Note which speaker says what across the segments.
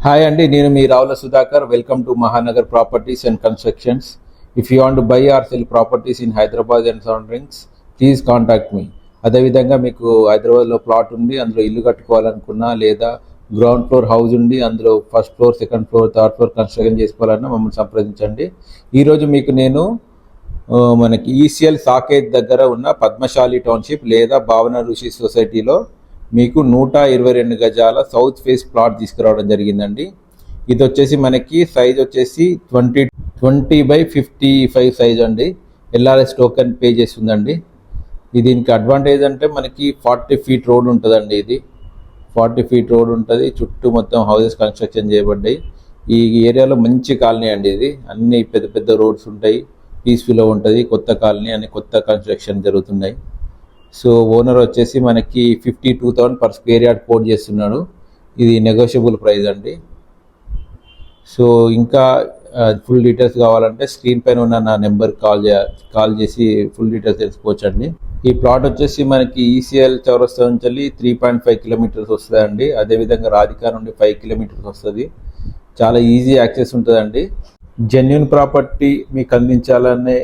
Speaker 1: Hi అండి, నేను మీ Ravula Sudhakar. Welcome to Mahanagar properties and constructions. If you want to buy or sell properties in Hyderabad and surroundings, please contact me. అదేవిధంగా మీకు హైదరాబాద్లో plot ఉండి అందులో ఇల్లు కట్టుకోవాలనుకున్నా, లేదా గ్రౌండ్ ఫ్లోర్ హౌస్ ఉండి అందులో first floor, second floor, third floor construction చేసుకోవాలన్నా మమ్మల్ని సంప్రదించండి. ఈరోజు మీకు నేను మనకి ఈసీఎల్ సాకేత్ దగ్గర ఉన్న పద్మశాలి టౌన్షిప్ లేదా భావన ఋషి సొసైటీలో మీకు 122 గజాల సౌత్ ఫేస్ ప్లాట్ తీసుకురావడం జరిగిందండి. ఇది వచ్చేసి మనకి సైజ్ వచ్చేసి 20x55 సైజ్ అండి. ఎల్ఆర్ఎస్ టోకెన్ పే చేస్తుందండి. దీనికి అడ్వాంటేజ్ అంటే మనకి 40 ఫీట్ రోడ్ ఉంటుందండి. ఇది 40 ఫీట్ రోడ్ ఉంటుంది. చుట్టూ మొత్తం హౌసెస్ కన్స్ట్రక్షన్ చేయబడ్డాయి. ఈ ఏరియాలో మంచి కాలనీ అండి. ఇది అన్ని పెద్ద పెద్ద రోడ్స్ ఉంటాయి, పీస్ఫుల్గా ఉంటుంది. కొత్త కాలనీ అని కొత్త కన్స్ట్రక్షన్ జరుగుతున్నాయి. సో ఓనర్ వచ్చేసి మనకి 52,000 పర్ స్క్వేర్ యార్డ్ కోట్ చేస్తున్నాడు. ఇది నెగోషియబుల్ ప్రైస్ అండి. సో ఇంకా ఫుల్ డీటెయిల్స్ కావాలంటే స్క్రీన్ పైన ఉన్న నా నెంబర్ కాల్ చేసి ఫుల్ డీటెయిల్స్ తెలుసుకోవచ్చు అండి. ఈ ప్లాట్ వచ్చేసి మనకి ఈసీఎల్ చౌరస్తా నుంచి 3.5 కిలోమీటర్స్ వస్తుందండి. అదేవిధంగా రాధికా నుండి 5 కిలోమీటర్స్ వస్తుంది. చాలా ఈజీ యాక్సెస్ ఉంటుందండి. జెన్యూన్ ప్రాపర్టీ మీకు అందించాలనే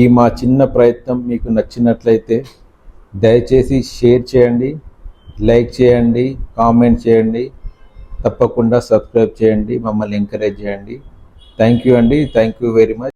Speaker 1: ఈ మా చిన్న ప్రయత్నం మీకు నచ్చినట్లయితే దయచేసి షేర్ చేయండి, లైక్ చేయండి, కామెంట్ చేయండి, తప్పకుండా సబ్స్క్రైబ్ చేయండి, మమ్మల్ని ఎంకరేజ్ చేయండి. థ్యాంక్ యూ అండి. Thank you very much.